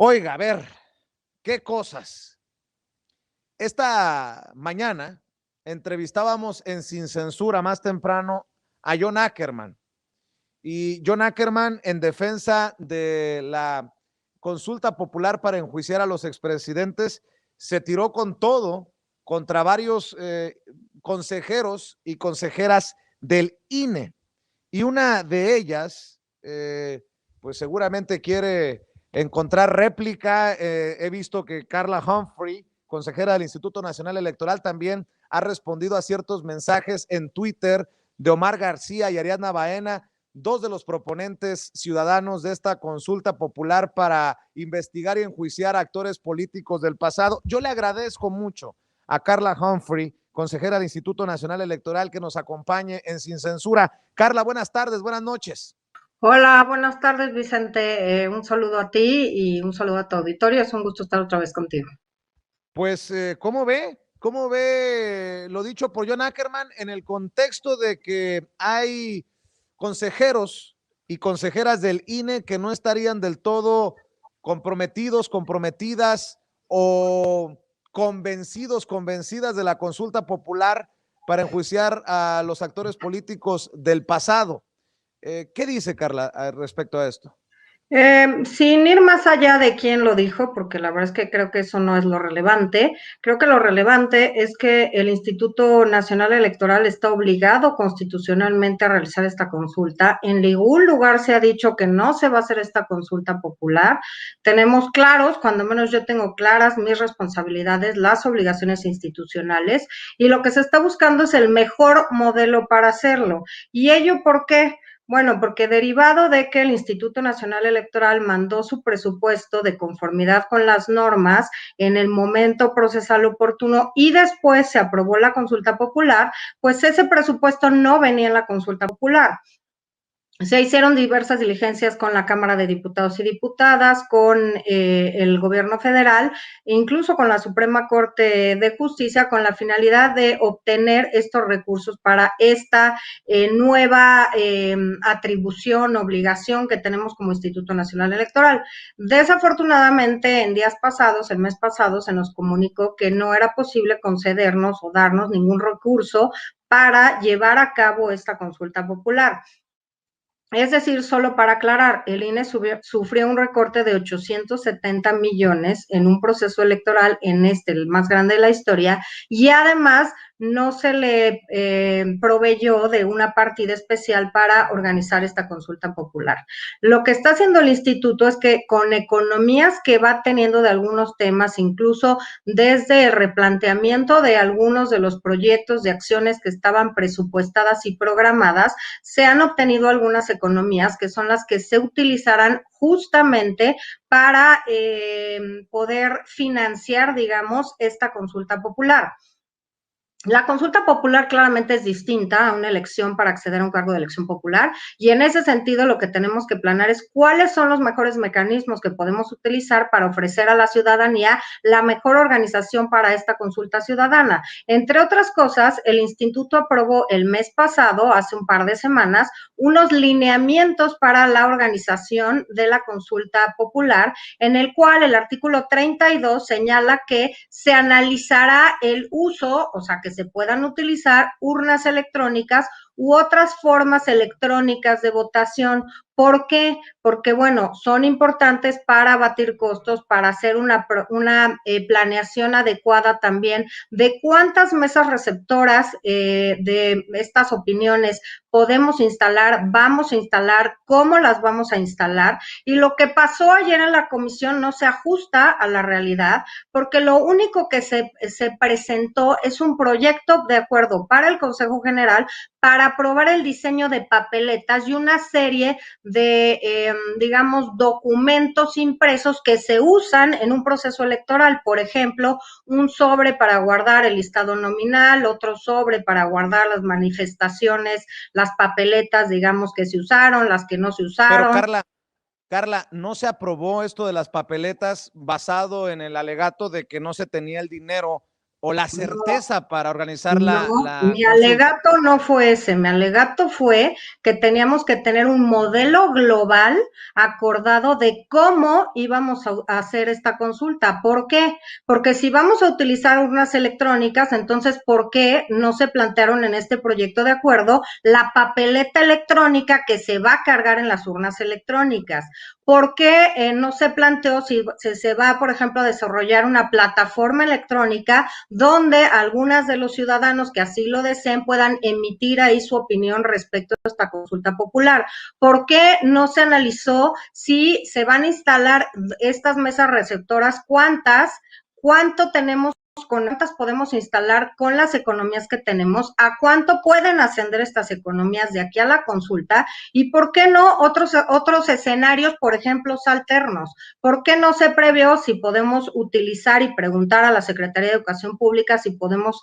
Oiga, a ver, qué cosas. Esta mañana entrevistábamos en Sin Censura más temprano a John Ackerman. Y John Ackerman, en defensa de la consulta popular para enjuiciar a los expresidentes, se tiró con todo contra varios consejeros y consejeras del INE. Y una de ellas, pues seguramente quiere encontrar réplica. He visto que Carla Humphrey, consejera del Instituto Nacional Electoral, también ha respondido a ciertos mensajes en Twitter de Omar García y Ariadna Baena, dos de los proponentes ciudadanos de esta consulta popular para investigar y enjuiciar a actores políticos del pasado. Yo le agradezco mucho a Carla Humphrey, consejera del Instituto Nacional Electoral, que nos acompañe en Sin Censura. Carla, buenas tardes, buenas noches. Hola, buenas tardes, Vicente. Un saludo a ti y un saludo a tu auditorio. Es un gusto estar otra vez contigo. Pues, ¿cómo ve? ¿Cómo ve lo dicho por John Ackerman en el contexto de que hay consejeros y consejeras del INE que no estarían del todo comprometidos, comprometidas o convencidos, convencidas de la consulta popular para enjuiciar a los actores políticos del pasado? ¿Qué dice Carla respecto a esto? Sin ir más allá de quién lo dijo, porque la verdad es que creo que eso no es lo relevante, creo que lo relevante es que el Instituto Nacional Electoral está obligado constitucionalmente a realizar esta consulta. En ningún lugar se ha dicho que no se va a hacer esta consulta popular. Tenemos claros, cuando menos yo tengo claras mis responsabilidades, las obligaciones institucionales, y lo que se está buscando es el mejor modelo para hacerlo. ¿Y ello por qué? Bueno, porque derivado de que el Instituto Nacional Electoral mandó su presupuesto de conformidad con las normas en el momento procesal oportuno y después se aprobó la consulta popular, pues ese presupuesto no venía en la consulta popular. Se hicieron diversas diligencias con la Cámara de Diputados y Diputadas, con el gobierno federal, incluso con la Suprema Corte de Justicia, con la finalidad de obtener estos recursos para esta nueva atribución, obligación que tenemos como Instituto Nacional Electoral. Desafortunadamente, en días pasados, el mes pasado, se nos comunicó que no era posible concedernos o darnos ningún recurso para llevar a cabo esta consulta popular. Es decir, solo para aclarar, el INE sufrió un recorte de 870 millones en un proceso electoral, en el más grande de la historia, y además no se le proveyó de una partida especial para organizar esta consulta popular. Lo que está haciendo el instituto es que con economías que va teniendo de algunos temas, incluso desde el replanteamiento de algunos de los proyectos de acciones que estaban presupuestadas y programadas, se han obtenido algunas economías que son las que se utilizarán justamente para poder financiar, digamos, esta consulta popular. La consulta popular claramente es distinta a una elección para acceder a un cargo de elección popular, y en ese sentido lo que tenemos que planear es cuáles son los mejores mecanismos que podemos utilizar para ofrecer a la ciudadanía la mejor organización para esta consulta ciudadana. Entre otras cosas, el instituto aprobó el mes pasado, hace un par de semanas, unos lineamientos para la organización de la consulta popular, en el cual el artículo 32 señala que se analizará el uso, o sea, que se puedan utilizar urnas electrónicas u otras formas electrónicas de votación. ¿Por qué? Porque, bueno, son importantes para abatir costos, para hacer una planeación adecuada también de cuántas mesas receptoras de estas opiniones podemos instalar, vamos a instalar, cómo las vamos a instalar. Y lo que pasó ayer en la comisión no se ajusta a la realidad, porque lo único que se presentó es un proyecto de acuerdo para el Consejo General para aprobar el diseño de papeletas y una serie de, digamos, documentos impresos que se usan en un proceso electoral. Por ejemplo, un sobre para guardar el listado nominal, otro sobre para guardar las manifestaciones, las papeletas, digamos, que se usaron, las que no se Pero usaron. Carla, ¿no se aprobó esto de las papeletas basado en el alegato de que no se tenía el dinero o la No, certeza para organizar no, la mi consulta. alegato no fue ese, mi alegato fue que teníamos que tener un modelo global acordado de cómo íbamos a hacer esta consulta. ¿Por qué? Porque si vamos a utilizar urnas electrónicas, entonces, ¿por qué no se plantearon en este proyecto de acuerdo la papeleta electrónica que se va a cargar en las urnas electrónicas? ¿Por qué no se planteó si se va, por ejemplo, a desarrollar una plataforma electrónica donde algunas de los ciudadanos que así lo deseen puedan emitir ahí su opinión respecto a esta consulta popular? ¿Por qué no se analizó si se van a instalar estas mesas receptoras? ¿Cuánto tenemos? ¿Con cuántas podemos instalar con las economías que tenemos? ¿A cuánto pueden ascender estas economías de aquí a la consulta? ¿Y por qué no otros escenarios, por ejemplo, alternos? ¿Por qué no se previó si podemos utilizar y preguntar a la Secretaría de Educación Pública si podemos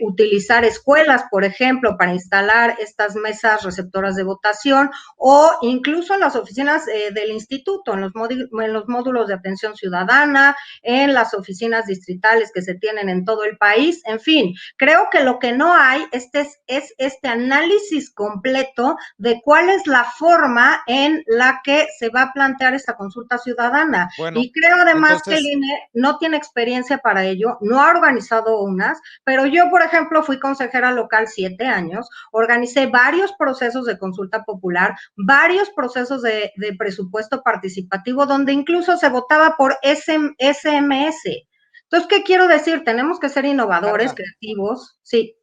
utilizar escuelas, por ejemplo, para instalar estas mesas receptoras de votación, o incluso en las oficinas del instituto, en los módulos de atención ciudadana, en las oficinas distritales que se tienen en todo el país? En fin, creo que lo que no hay es este análisis completo de cuál es la forma en la que se va a plantear esta consulta ciudadana. Bueno, Y creo además que el entonces, INE no tiene experiencia para ello, no ha organizado unas, pero yo, por ejemplo, fui consejera local 7 años, organicé varios procesos de consulta popular, varios procesos de presupuesto participativo, donde incluso se votaba por SMS. Entonces, ¿qué quiero decir? Tenemos que ser innovadores, Carla, creativos, sí.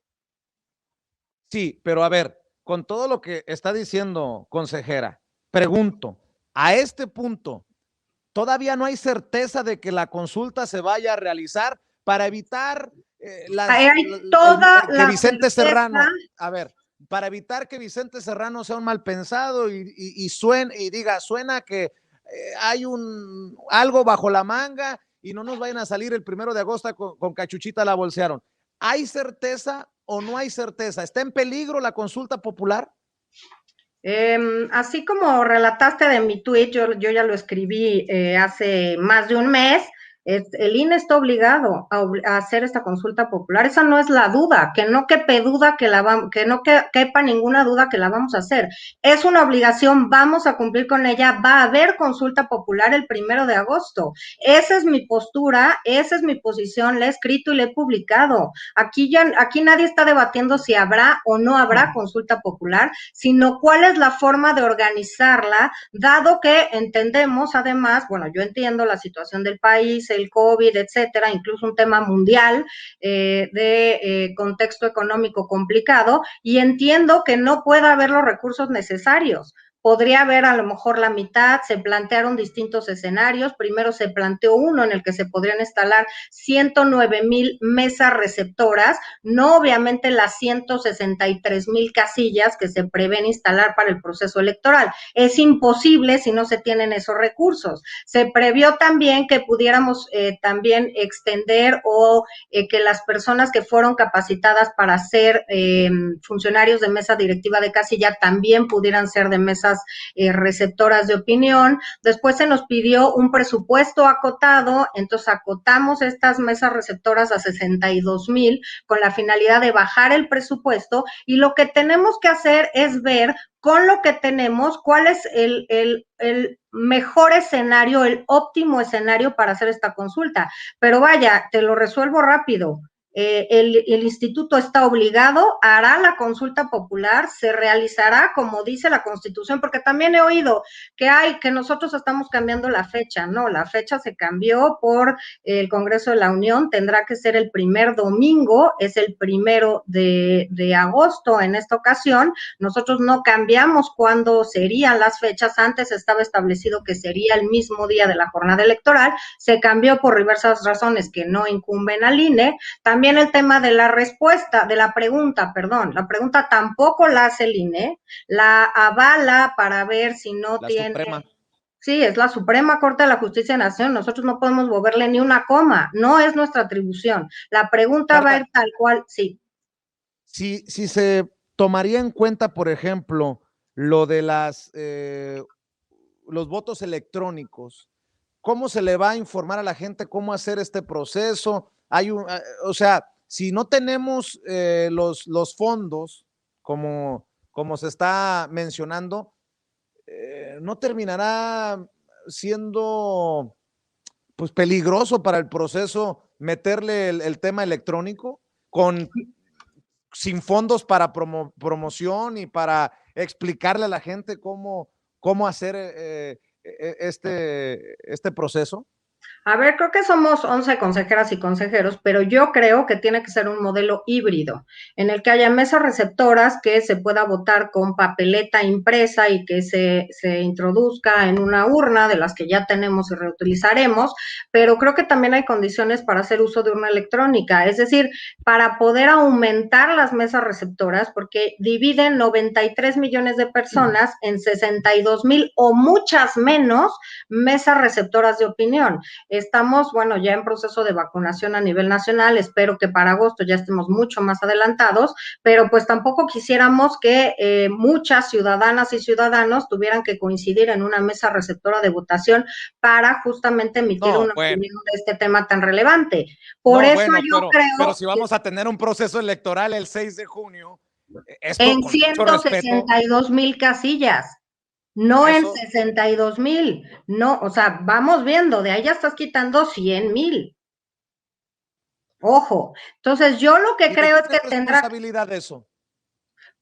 sí, pero a ver, con todo lo que está diciendo, consejera, pregunto, a este punto, ¿todavía no hay certeza de que la consulta se vaya a realizar para evitar Hay toda que la Vicente certeza. Serrano, a ver, para evitar que Vicente Serrano sea un mal pensado y suene y diga, suena que hay algo bajo la manga y no nos vayan a salir el 1 de agosto con Cachuchita la bolsearon? ¿Hay certeza o no hay certeza? ¿Está en peligro la consulta popular? Así como relataste de mi tweet, yo ya lo escribí hace más de un mes. El INE está obligado a hacer esta consulta popular. Esa no es la duda, que no quepe duda que no quepa ninguna duda que la vamos a hacer. Es una obligación, vamos a cumplir con ella. Va a haber consulta popular el 1 de agosto. Esa es mi postura, esa es mi posición, la he escrito y la he publicado. Aquí nadie está debatiendo si habrá o no habrá consulta popular, sino cuál es la forma de organizarla, dado que entendemos además, bueno, yo entiendo la situación del país, el COVID, etcétera, incluso un tema mundial de contexto económico complicado, y entiendo que no pueda haber los recursos necesarios. Podría haber a lo mejor la mitad, se plantearon distintos escenarios. Primero se planteó uno en el que se podrían instalar 109,000 mesas receptoras, no obviamente las 163,000 casillas que se prevén instalar para el proceso electoral. Es imposible si no se tienen esos recursos. Se previó también que pudiéramos también extender o que las personas que fueron capacitadas para ser funcionarios de mesa directiva de casilla también pudieran ser de mesas receptoras de opinión. Después se nos pidió un presupuesto acotado, entonces acotamos estas mesas receptoras a 62,000 con la finalidad de bajar el presupuesto, y lo que tenemos que hacer es ver con lo que tenemos cuál es el mejor escenario, el óptimo escenario para hacer esta consulta. Pero vaya, te lo resuelvo rápido. El instituto está obligado, hará la consulta popular, se realizará como dice la Constitución, porque también he oído que nosotros estamos cambiando la fecha. No, la fecha se cambió por el Congreso de la Unión, tendrá que ser el primer domingo, es el 1 de agosto en esta ocasión. Nosotros no cambiamos cuándo serían las fechas, antes estaba establecido que sería el mismo día de la jornada electoral, se cambió por diversas razones que no incumben al INE. También el tema de la respuesta, de la pregunta tampoco la hace el INE, la avala para ver si no La tiene. Suprema. Sí, es la Suprema Corte de la Justicia de la Nación. Nosotros no podemos moverle ni una coma, no es nuestra atribución. La pregunta va a ir Carla, tal cual, sí. si se tomaría en cuenta, por ejemplo, lo de los votos electrónicos, ¿cómo se le va a informar a la gente cómo hacer este proceso? o sea, si no tenemos los fondos, como se está mencionando, no terminará siendo pues peligroso para el proceso meterle el tema electrónico sin fondos para promoción y para explicarle a la gente cómo hacer este proceso. A ver, creo que somos 11 consejeras y consejeros, pero yo creo que tiene que ser un modelo híbrido, en el que haya mesas receptoras que se pueda votar con papeleta impresa y que se introduzca en una urna de las que ya tenemos y reutilizaremos, pero creo que también hay condiciones para hacer uso de urna electrónica, es decir, para poder aumentar las mesas receptoras, porque dividen 93 millones de personas en 62,000 o muchas menos mesas receptoras de opinión. Estamos, bueno, ya en proceso de vacunación a nivel nacional, espero que para agosto ya estemos mucho más adelantados, pero pues tampoco quisiéramos que muchas ciudadanas y ciudadanos tuvieran que coincidir en una mesa receptora de votación para justamente emitir una opinión de este tema tan relevante. Por eso yo creo pero si vamos a tener un proceso electoral el 6 de junio, esto en con mucho respeto. 162,000 casillas. No en 62,000, no, o sea, vamos viendo, de ahí ya estás quitando 100,000. Ojo, entonces yo lo que ¿Y de creo quién es que es tendrá, responsabilidad de eso?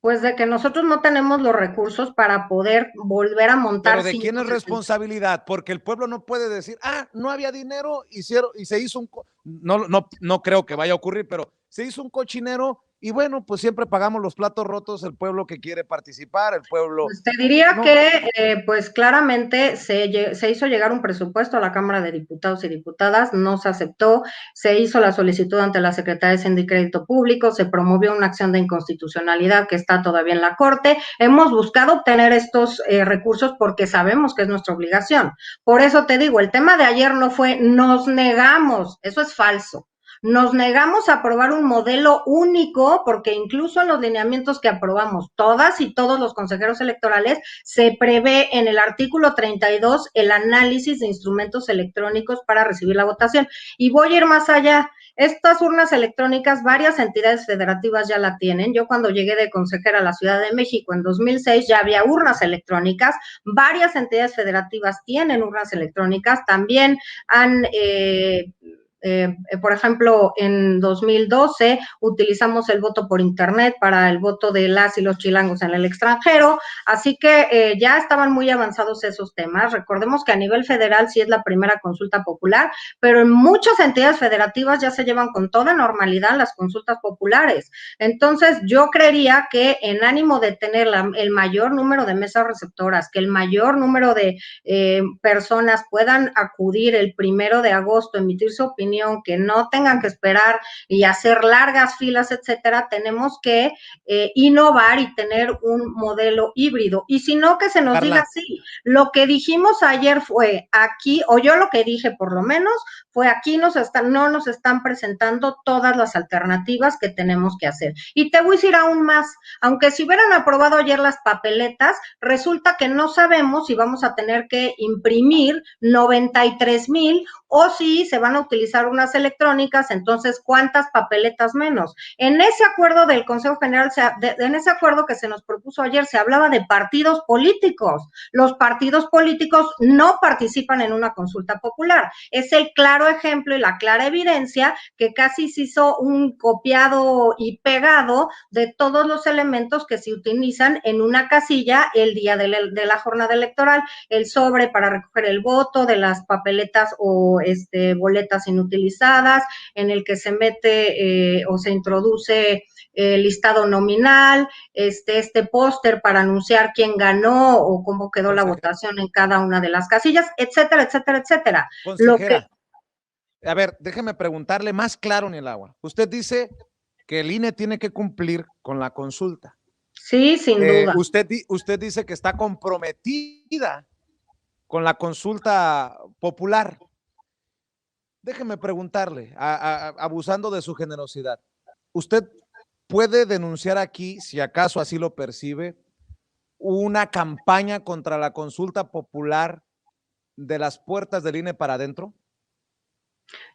pues de que nosotros no tenemos los recursos para poder volver a montar Pero ¿de quién 5. es responsabilidad? Porque el pueblo no puede decir, no había dinero, hicieron y se hizo no creo que vaya a ocurrir, pero se hizo un cochinero y bueno, pues siempre pagamos los platos rotos el pueblo que quiere participar, el pueblo, Pues te diría no, que, pues claramente se hizo llegar un presupuesto a la Cámara de Diputados y Diputadas, no se aceptó, se hizo la solicitud ante la Secretaría de Hacienda y Crédito Público, se promovió una acción de inconstitucionalidad que está todavía en la Corte. Hemos buscado obtener estos recursos porque sabemos que es nuestra obligación. Por eso te digo, el tema de ayer no fue nos negamos, eso es falso. Nos negamos a aprobar un modelo único porque incluso en los lineamientos que aprobamos todas y todos los consejeros electorales se prevé en el artículo 32 el análisis de instrumentos electrónicos para recibir la votación. Y voy a ir más allá. Estas urnas electrónicas, varias entidades federativas ya la tienen. Yo cuando llegué de consejera a la Ciudad de México en 2006 ya había urnas electrónicas. Varias entidades federativas tienen urnas electrónicas. También han por ejemplo, en 2012 utilizamos el voto por internet para el voto de las y los chilangos en el extranjero, así que ya estaban muy avanzados esos temas. Recordemos que a nivel federal sí es la primera consulta popular, pero en muchas entidades federativas ya se llevan con toda normalidad las consultas populares. Entonces, yo creería que en ánimo de tener el mayor número de mesas receptoras, que el mayor número de personas puedan acudir el 1 de agosto, emitir su opinión, que no tengan que esperar y hacer largas filas, etcétera, tenemos que innovar y tener un modelo híbrido. Y si no, que se nos diga así. Lo que dijimos ayer fue aquí, o yo lo que dije por lo menos, fue aquí no nos están presentando todas las alternativas que tenemos que hacer. Y te voy a decir aún más, aunque si hubieran aprobado ayer las papeletas, resulta que no sabemos si vamos a tener que imprimir 93,000 o si se van a utilizar unas electrónicas, entonces, ¿cuántas papeletas menos? En ese acuerdo del Consejo General, en ese acuerdo que se nos propuso ayer, se hablaba de partidos políticos. Los partidos políticos no participan en una consulta popular. Es el claro ejemplo y la clara evidencia que casi se hizo un copiado y pegado de todos los elementos que se utilizan en una casilla el día de la jornada electoral, el sobre para recoger el voto, de las papeletas o boletas inutilizadas, en el que se mete o se introduce el listado nominal, este póster para anunciar quién ganó o cómo quedó la votación en cada una de las casillas, etcétera, etcétera, etcétera. Consejera, a ver, déjeme preguntarle más claro en el agua. Usted dice que el INE tiene que cumplir con la consulta. Sí, sin duda. Usted dice que está comprometida con la consulta popular. Déjeme preguntarle, abusando de su generosidad, ¿usted puede denunciar aquí, si acaso así lo percibe, una campaña contra la consulta popular de las puertas del INE para adentro?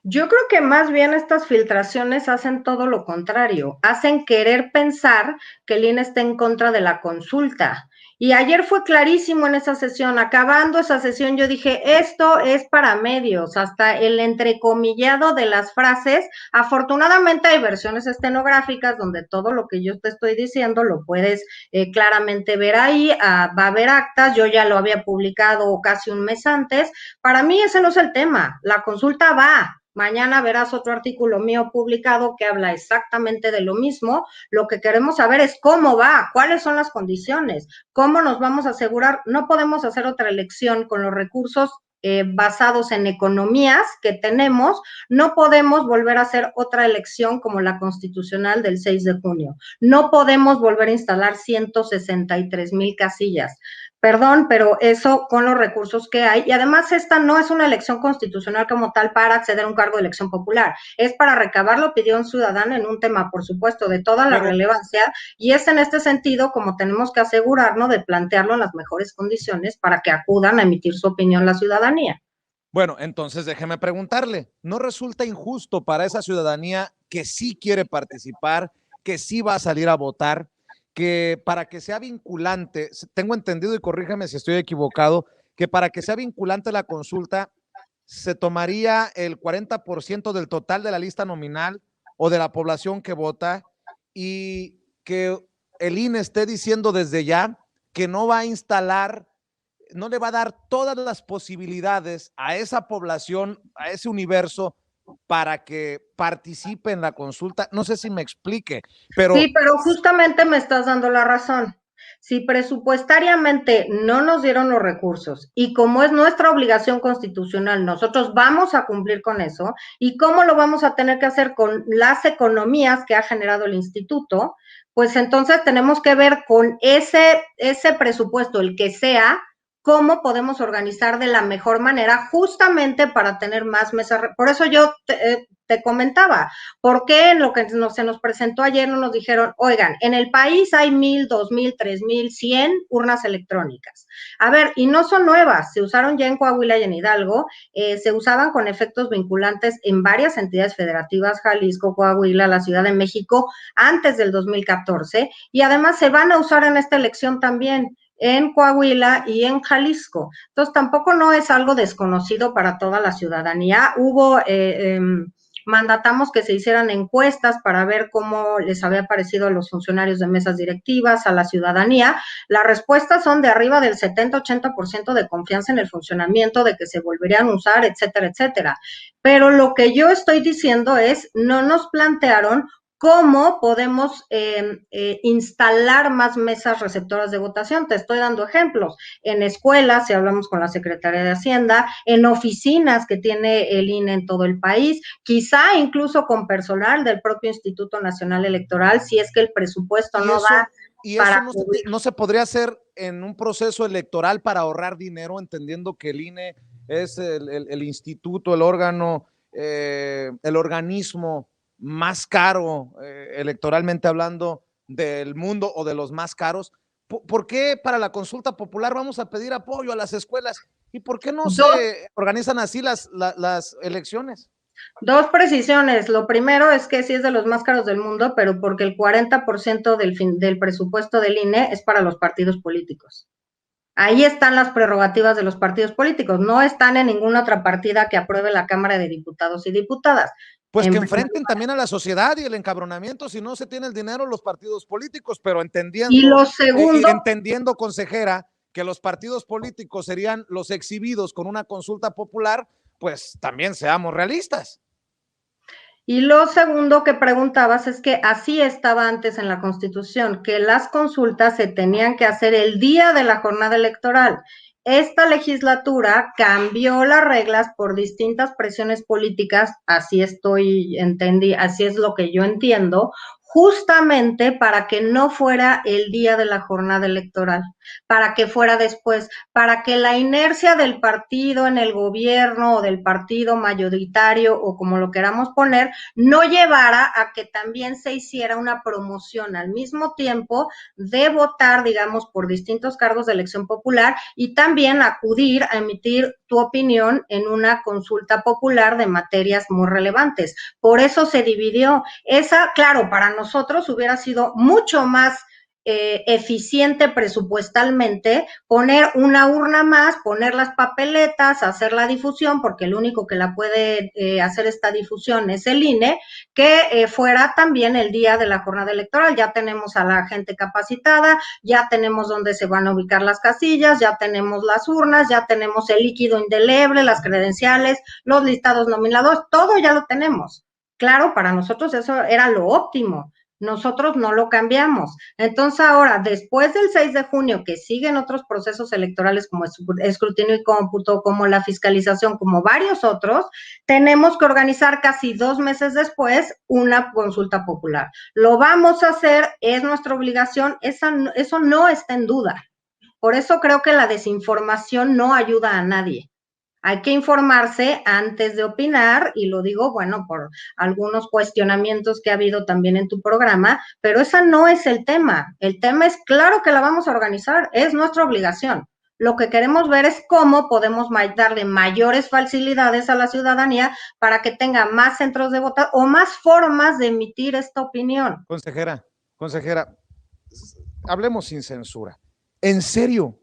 Yo creo que más bien estas filtraciones hacen todo lo contrario, hacen querer pensar que el INE está en contra de la consulta. Y ayer fue clarísimo en esa sesión, acabando esa sesión yo dije, esto es para medios, hasta el entrecomillado de las frases. Afortunadamente hay versiones estenográficas donde todo lo que yo te estoy diciendo lo puedes claramente ver ahí, va a haber actas, yo ya lo había publicado casi un mes antes. Para mí ese no es el tema, la consulta va. Mañana verás otro artículo mío publicado que habla exactamente de lo mismo. Lo que queremos saber es cómo va, cuáles son las condiciones, cómo nos vamos a asegurar. No podemos hacer otra elección con los recursos basados en economías que tenemos. No podemos volver a hacer otra elección como la constitucional del 6 de junio. No podemos volver a instalar 163,000 casillas. Perdón, pero eso con los recursos que hay. Y además esta no es una elección constitucional como tal para acceder a un cargo de elección popular. Es para recabar la opinión ciudadana en un tema, por supuesto, de toda la Pero relevancia. Y es en este sentido como tenemos que asegurarnos de plantearlo en las mejores condiciones para que acudan a emitir su opinión la ciudadanía. bueno, entonces déjeme preguntarle, ¿no resulta injusto para esa ciudadanía que sí quiere participar, que sí va a salir a votar, que para que sea vinculante, tengo entendido y corrígeme si estoy equivocado, que para que sea vinculante la consulta se tomaría el 40% del total de la lista nominal o de la población que vota y que el INE esté diciendo desde ya que no va a instalar, no le va a dar todas las posibilidades a esa población, a ese universo, para que participe en la consulta? No sé si me explique, pero Sí, pero justamente me estás dando la razón. Si presupuestariamente no nos dieron los recursos y como es nuestra obligación constitucional, nosotros vamos a cumplir con eso, y cómo lo vamos a tener que hacer con las economías que ha generado el instituto, pues entonces tenemos que ver con ese presupuesto, el que sea, cómo podemos organizar de la mejor manera justamente para tener más mesas. Por eso yo te comentaba, ¿por qué en lo que se nos presentó ayer no nos dijeron, oigan, en el país hay 1,000, 2,000, 3,000, 100 urnas electrónicas? A ver, y no son nuevas, se usaron ya en Coahuila y en Hidalgo, se usaban con efectos vinculantes en varias entidades federativas, Jalisco, Coahuila, la Ciudad de México, antes del 2014, y además se van a usar en esta elección también en Coahuila y en Jalisco. Entonces, tampoco no es algo desconocido para toda la ciudadanía. Mandatamos que se hicieran encuestas para ver cómo les había parecido a los funcionarios de mesas directivas, a la ciudadanía. Las respuestas son de arriba del 70-80% de confianza en el funcionamiento, de que se volverían a usar, etcétera, etcétera. Pero lo que yo estoy diciendo es, no nos plantearon cómo podemos instalar más mesas receptoras de votación. Te estoy dando ejemplos. En escuelas, si hablamos con la Secretaría de Hacienda, en oficinas que tiene el INE en todo el país, quizá incluso con personal del propio Instituto Nacional Electoral, si es que el presupuesto y no da eso, y eso para no, cubrir. no se podría hacer en un proceso electoral para ahorrar dinero, entendiendo que el INE es el instituto, el órgano, el organismo más caro, electoralmente hablando, del mundo o de los más caros. ¿Por qué para la consulta popular vamos a pedir apoyo a las escuelas? ¿Y por qué no Dos, se organizan así las elecciones? Dos precisiones. Lo primero es que sí es de los más caros del mundo, pero porque el 40% del presupuesto del INE es para los partidos políticos. Ahí están las prerrogativas de los partidos políticos, no están en ninguna otra partida que apruebe la Cámara de Diputados y Diputadas. Pues que En enfrenten también a la sociedad y el encabronamiento si no se tiene el dinero los partidos políticos, pero Y lo segundo, entendiendo, consejera, que los partidos políticos serían los exhibidos con una consulta popular, pues también seamos realistas. que preguntabas es que así estaba antes en la Constitución, que las consultas se tenían que hacer el día de la jornada electoral. Esta legislatura cambió las reglas por distintas presiones políticas, así es lo que yo entiendo, justamente para que no fuera el día de la jornada electoral, para que fuera después, para que la inercia del partido en el gobierno o del partido mayoritario o como lo queramos poner, no llevara a que también se hiciera una promoción al mismo tiempo de votar, digamos, por distintos cargos de elección popular y también acudir a emitir tu opinión en una consulta popular de materias muy relevantes. Por eso se dividió. Esa, claro, para nosotros hubiera sido mucho más eficiente presupuestalmente, poner una urna más, poner las papeletas, hacer la difusión, porque el único que la puede hacer esta difusión es el INE, que fuera también el día de la jornada electoral. Ya tenemos a la gente capacitada, ya tenemos dónde se van a ubicar las casillas, ya tenemos las urnas, ya tenemos el líquido indeleble, las credenciales, los listados nominados, todo ya lo tenemos. Claro, para nosotros eso era lo óptimo. Nosotros no lo cambiamos. Entonces ahora, después del 6 de junio, que siguen otros procesos electorales como escrutinio y cómputo, como la fiscalización, como varios otros, tenemos que organizar casi 2 meses después una consulta popular. Lo vamos a hacer, es nuestra obligación, eso no está en duda. Por eso creo que la desinformación no ayuda a nadie. Hay que informarse antes de opinar, y lo digo, bueno, por algunos cuestionamientos que ha habido también en tu programa, pero ese no es el tema. El tema es, claro que la vamos a organizar, es nuestra obligación. Lo que queremos ver es cómo podemos darle mayores facilidades a la ciudadanía para que tenga más centros de votación o más formas de emitir esta opinión. Consejera, hablemos sin censura. ¿En serio?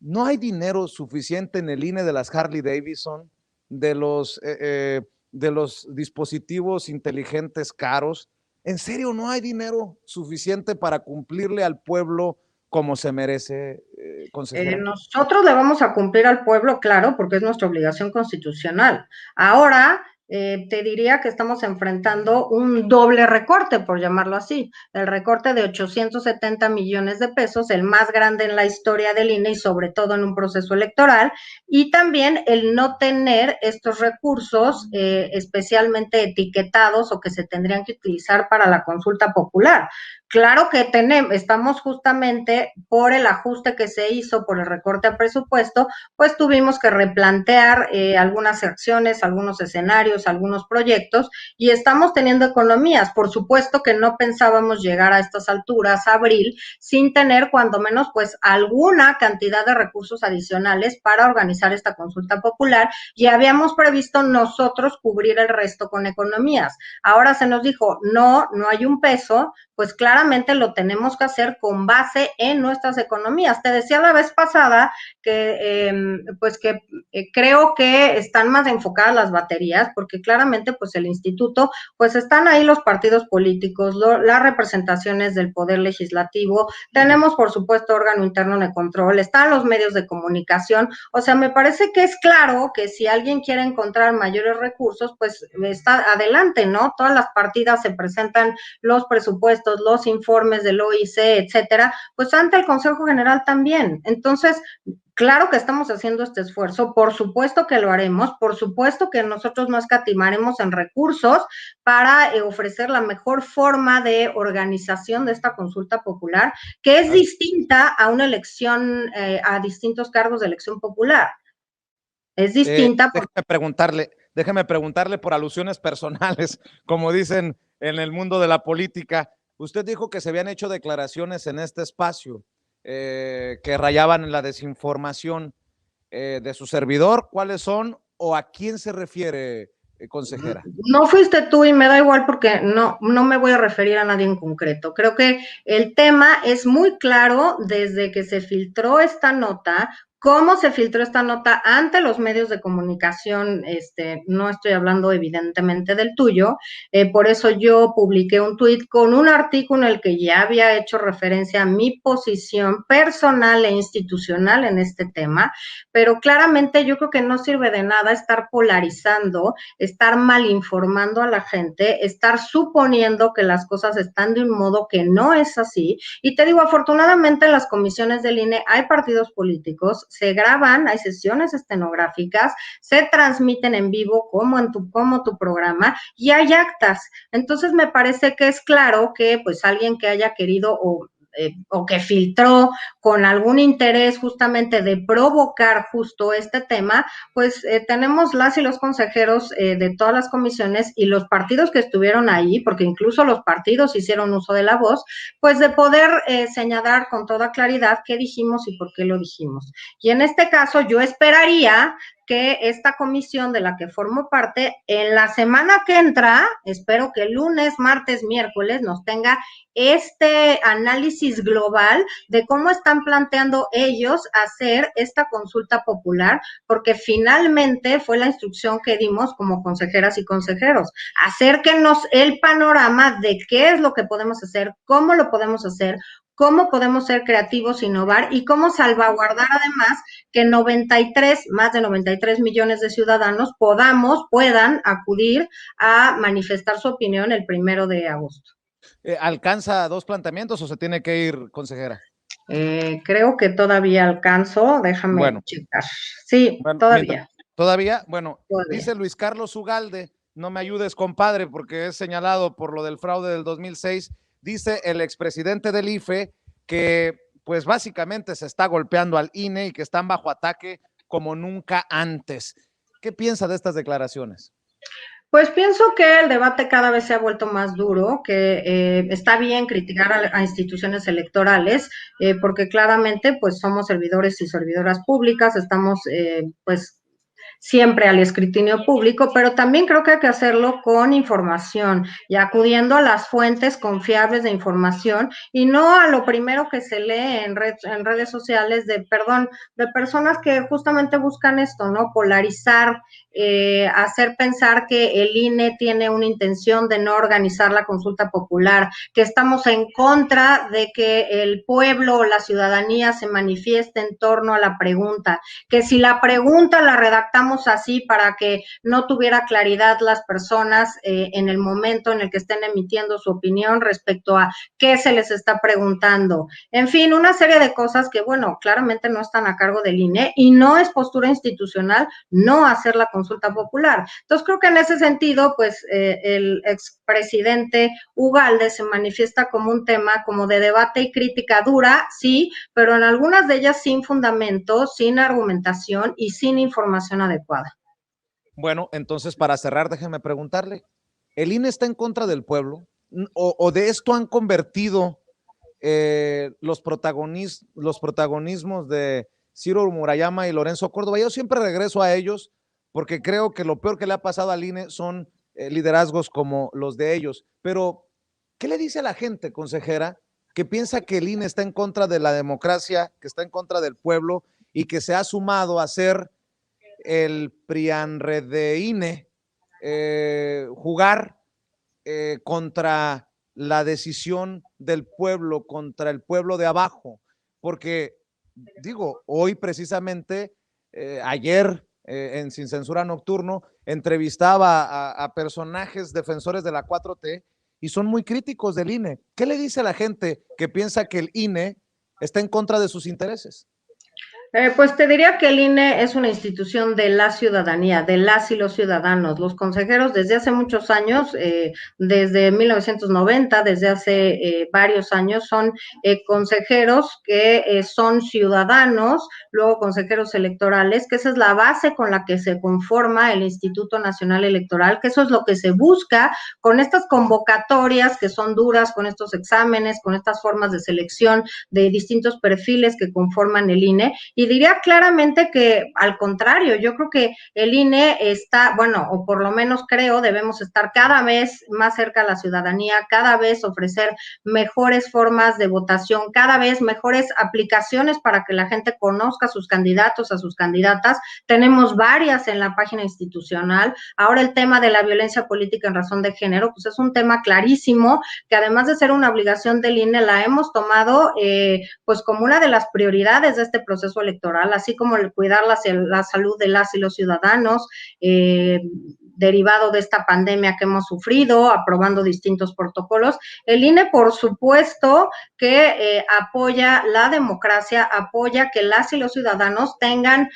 ¿No hay dinero suficiente en el INE de las Harley Davidson, de los dispositivos inteligentes caros? ¿En serio no hay dinero suficiente para cumplirle al pueblo como se merece, consejera? Nosotros le vamos a cumplir al pueblo, claro, porque es nuestra obligación constitucional. Ahora, te diría que estamos enfrentando un doble recorte, por llamarlo así, el recorte de 870 millones de pesos, el más grande en la historia del INE y sobre todo en un proceso electoral, y también el no tener estos recursos especialmente etiquetados o que se tendrían que utilizar para la consulta popular. Claro que estamos justamente por el ajuste que se hizo por el recorte a presupuesto, pues tuvimos que replantear algunas acciones, algunos escenarios, algunos proyectos, y estamos teniendo economías. Por supuesto que no pensábamos llegar a estas alturas, abril, sin tener cuando menos pues alguna cantidad de recursos adicionales para organizar esta consulta popular, y habíamos previsto nosotros cubrir el resto con economías. Ahora se nos dijo, no hay un peso, pues claramente lo tenemos que hacer con base en nuestras economías. Te decía la vez pasada que creo que están más enfocadas las baterías, porque claramente pues el instituto, pues están ahí los partidos políticos, las representaciones del poder legislativo, tenemos por supuesto órgano interno de control, están los medios de comunicación. O sea, me parece que es claro que si alguien quiere encontrar mayores recursos, pues está adelante, ¿no? Todas las partidas se presentan los presupuestos, los informes del OIC, etcétera, pues ante el Consejo General también. Entonces, claro que estamos haciendo este esfuerzo, por supuesto que lo haremos, por supuesto que nosotros no escatimaremos en recursos para ofrecer la mejor forma de organización de esta consulta popular, que es distinta a una elección, a distintos cargos de elección popular. Es distinta. Déjeme preguntarle por alusiones personales, como dicen en el mundo de la política. Usted dijo que se habían hecho declaraciones en este espacio que rayaban en la desinformación de su servidor. ¿Cuáles son o a quién se refiere, consejera? No fuiste tú y me da igual porque no me voy a referir a nadie en concreto. Creo que el tema es muy claro desde que se filtró esta nota. ¿Cómo se filtró esta nota ante los medios de comunicación? No estoy hablando evidentemente del tuyo, por eso yo publiqué un tuit con un artículo en el que ya había hecho referencia a mi posición personal e institucional en este tema, pero claramente yo creo que no sirve de nada estar polarizando, estar mal informando a la gente, estar suponiendo que las cosas están de un modo que no es así. Y te digo, afortunadamente en las comisiones del INE hay partidos políticos, se graban, hay sesiones estenográficas, se transmiten en vivo como tu programa, y hay actas. Entonces me parece que es claro que pues alguien que haya querido o o que filtró con algún interés justamente de provocar justo este tema, pues tenemos las y los consejeros de todas las comisiones y los partidos que estuvieron ahí, porque incluso los partidos hicieron uso de la voz, pues de poder señalar con toda claridad qué dijimos y por qué lo dijimos. Y en este caso yo esperaría que esta comisión de la que formo parte, en la semana que entra, espero que lunes, martes, miércoles, nos tenga este análisis global de cómo están planteando ellos hacer esta consulta popular, porque finalmente fue la instrucción que dimos como consejeras y consejeros. Acérquenos el panorama de qué es lo que podemos hacer, cómo lo podemos hacer, cómo podemos ser creativos, innovar y cómo salvaguardar además que 93, más de 93 millones de ciudadanos puedan acudir a manifestar su opinión el 1 de agosto. ¿Alcanza 2 planteamientos o se tiene que ir, consejera? Creo que todavía alcanzo, déjame Bueno, checar. Sí, bueno, todavía. todavía, bueno, Todavía. dice Luis Carlos Ugalde, no me ayudes, compadre, porque es señalado por lo del fraude del 2006, dice el expresidente del IFE que pues básicamente se está golpeando al INE y que están bajo ataque como nunca antes. ¿Qué piensa de estas declaraciones? Pues pienso que el debate cada vez se ha vuelto más duro, que está bien criticar a instituciones electorales, porque claramente pues somos servidores y servidoras públicas, estamos pues siempre al escrutinio público, pero también creo que hay que hacerlo con información y acudiendo a las fuentes confiables de información y no a lo primero que se lee en redes sociales de personas que justamente buscan esto, ¿no? Polarizar, hacer pensar que el INE tiene una intención de no organizar la consulta popular, que estamos en contra de que el pueblo o la ciudadanía se manifieste en torno a la pregunta, que si la pregunta la redactamos así para que no tuviera claridad las personas en el momento en el que estén emitiendo su opinión respecto a qué se les está preguntando. En fin, una serie de cosas que, bueno, claramente no están a cargo del INE y no es postura institucional no hacer la consulta popular. Entonces, creo que en ese sentido, pues el expresidente Ugalde se manifiesta como un tema como de debate y crítica dura, sí, pero en algunas de ellas sin fundamento, sin argumentación y sin información adecuada. Bueno, entonces para cerrar, déjeme preguntarle, ¿el INE está en contra del pueblo? ¿O de esto han convertido los protagonismos de Ciro Murayama y Lorenzo Córdoba? Yo siempre regreso a ellos porque creo que lo peor que le ha pasado al INE son liderazgos como los de ellos. Pero, ¿qué le dice a la gente, consejera, que piensa que el INE está en contra de la democracia, que está en contra del pueblo y que se ha sumado a ser el PRIANREDEINE, jugar contra la decisión del pueblo, contra el pueblo de abajo? Porque, digo, hoy precisamente, ayer en Sin Censura Nocturno, entrevistaba a personajes defensores de la 4T y son muy críticos del INE. ¿Qué le dice a la gente que piensa que el INE está en contra de sus intereses? Pues te diría que el INE es una institución de la ciudadanía, de las y los ciudadanos. Los consejeros desde hace muchos años, desde 1990, desde hace varios años, son consejeros que son ciudadanos, luego consejeros electorales, que esa es la base con la que se conforma el Instituto Nacional Electoral, que eso es lo que se busca con estas convocatorias que son duras, con estos exámenes, con estas formas de selección de distintos perfiles que conforman el INE. Y diría claramente que al contrario, yo creo que el INE está, bueno, o por lo menos creo, debemos estar cada vez más cerca a la ciudadanía, cada vez ofrecer mejores formas de votación, cada vez mejores aplicaciones para que la gente conozca a sus candidatos, a sus candidatas. Tenemos varias en la página institucional. Ahora el tema de la violencia política en razón de género, pues es un tema clarísimo que además de ser una obligación del INE, la hemos tomado pues como una de las prioridades de este proceso electoral, así como el cuidar la salud de las y los ciudadanos, derivado de esta pandemia que hemos sufrido, aprobando distintos protocolos. El INE, por supuesto, que apoya la democracia, apoya que las y los ciudadanos tengan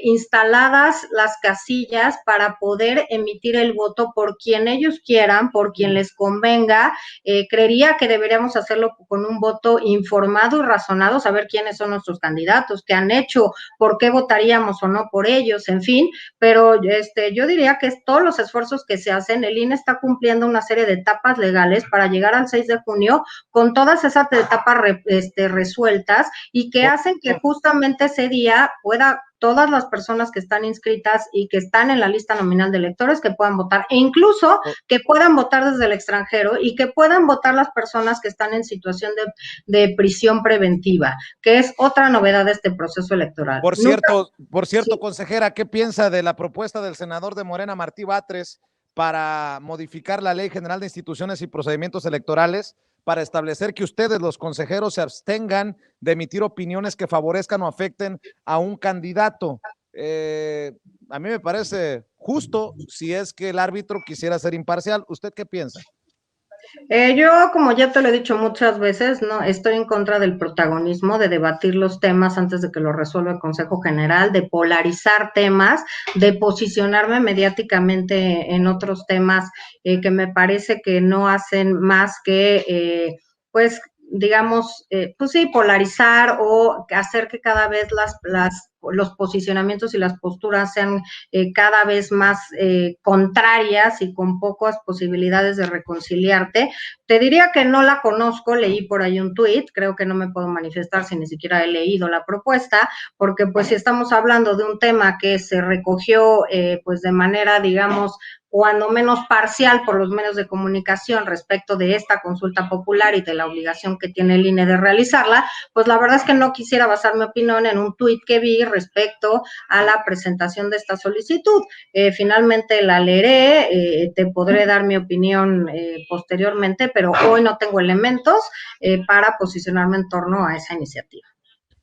instaladas las casillas para poder emitir el voto por quien ellos quieran, por quien les convenga. Creería que deberíamos hacerlo con un voto informado y razonado, saber quiénes son nuestros candidatos, qué han hecho, por qué votaríamos o no por ellos, en fin, pero yo diría que todos los esfuerzos que se hacen, el INE está cumpliendo una serie de etapas legales para llegar al 6 de junio con todas esas etapas resueltas y que hacen que justamente ese día pueda todas las personas que están inscritas y que están en la lista nominal de electores que puedan votar, e incluso que puedan votar desde el extranjero y que puedan votar las personas que están en situación de prisión preventiva, que es otra novedad de este proceso electoral. Por cierto, sí, consejera, ¿qué piensa de la propuesta del senador de Morena, Martí Batres, para modificar la Ley General de Instituciones y Procedimientos Electorales para establecer que ustedes, los consejeros, se abstengan de emitir opiniones que favorezcan o afecten a un candidato? A mí me parece justo si es que el árbitro quisiera ser imparcial. ¿Usted qué piensa? Yo, como ya te lo he dicho muchas veces, no estoy en contra del protagonismo, de debatir los temas antes de que lo resuelva el Consejo General, de polarizar temas, de posicionarme mediáticamente en otros temas que me parece que no hacen más que, pues, digamos, pues sí, polarizar o hacer que cada vez los posicionamientos y las posturas sean cada vez más contrarias y con pocas posibilidades de reconciliarte. Te diría que no la conozco, leí por ahí un tuit, creo que no me puedo manifestar si ni siquiera he leído la propuesta, porque pues si estamos hablando de un tema que se recogió pues de manera, digamos, cuando menos parcial por los medios de comunicación respecto de esta consulta popular y de la obligación que tiene el INE de realizarla, pues la verdad es que no quisiera basar mi opinión en un tuit que vi respecto a la presentación de esta solicitud. Finalmente la leeré, te podré dar mi opinión posteriormente, pero hoy no tengo elementos para posicionarme en torno a esa iniciativa.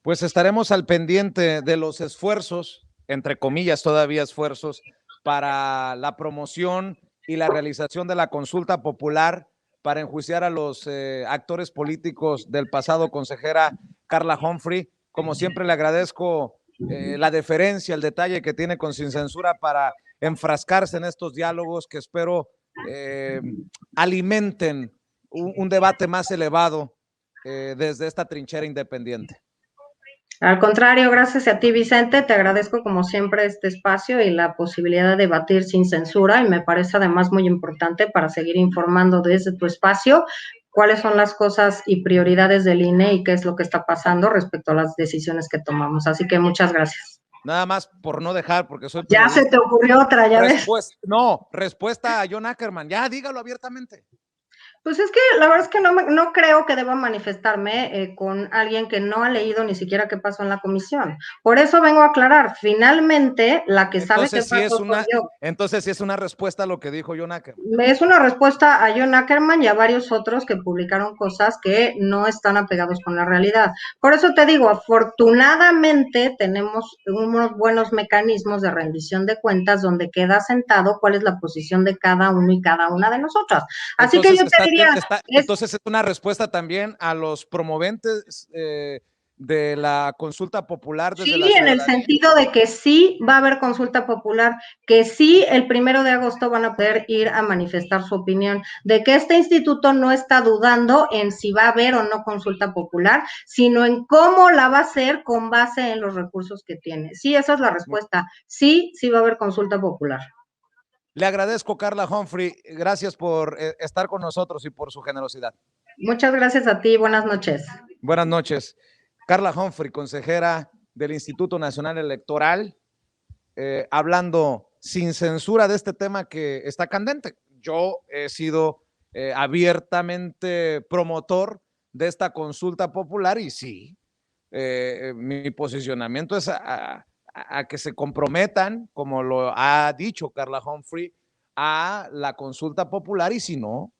Pues estaremos al pendiente de los esfuerzos, entre comillas todavía esfuerzos, para la promoción y la realización de la consulta popular para enjuiciar a los actores políticos del pasado, consejera Carla Humphrey. Como siempre le agradezco la deferencia, el detalle que tiene con Sin Censura para enfrascarse en estos diálogos que espero alimenten un debate más elevado desde esta trinchera independiente. Al contrario, gracias a ti, Vicente, te agradezco como siempre este espacio y la posibilidad de debatir sin censura, y me parece además muy importante para seguir informando desde tu espacio cuáles son las cosas y prioridades del INE y qué es lo que está pasando respecto a las decisiones que tomamos. Así que muchas gracias. Nada más por no dejar, porque soy Ya periodista. se te ocurrió otra, ya ves. No, respuesta a John Ackerman. Ya, dígalo abiertamente. Pues es que la verdad es que no creo que deba manifestarme con alguien que no ha leído ni siquiera qué pasó en la comisión. Por eso vengo a aclarar, finalmente la que sabe qué pasó soy yo. Entonces sí es una respuesta a lo que dijo John Ackerman. Es una respuesta a John Ackerman y a varios otros que publicaron cosas que no están apegados con la realidad. Por eso te digo, afortunadamente tenemos unos buenos mecanismos de rendición de cuentas donde queda sentado cuál es la posición de cada uno y cada una de nosotras. Así entonces, que yo te diría... entonces es una respuesta también a los promoventes de la consulta popular desde la ciudadanía. En el sentido de que sí va a haber consulta popular, que sí el 1 de agosto van a poder ir a manifestar su opinión, de que este instituto no está dudando en si va a haber o no consulta popular, sino en cómo la va a hacer con base en los recursos que tiene. Sí, esa es la respuesta. Sí, sí va a haber consulta popular. Le agradezco, Carla Humphrey. Gracias por estar con nosotros y por su generosidad. Muchas gracias a ti. Buenas noches. Buenas noches. Carla Humphrey, consejera del Instituto Nacional Electoral, hablando sin censura de este tema que está candente. Yo he sido abiertamente promotor de esta consulta popular y sí, mi posicionamiento es a que se comprometan, como lo ha dicho Carla Humphrey, a la consulta popular, y si no,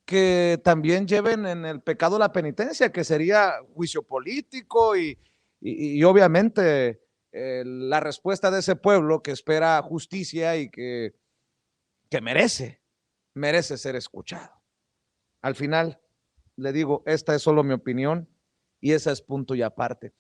que también lleven en el pecado la penitencia, que sería juicio político y obviamente la respuesta de ese pueblo que espera justicia y que que merece ser escuchado. Al final, le digo, esta es solo mi opinión y esa es punto y aparte.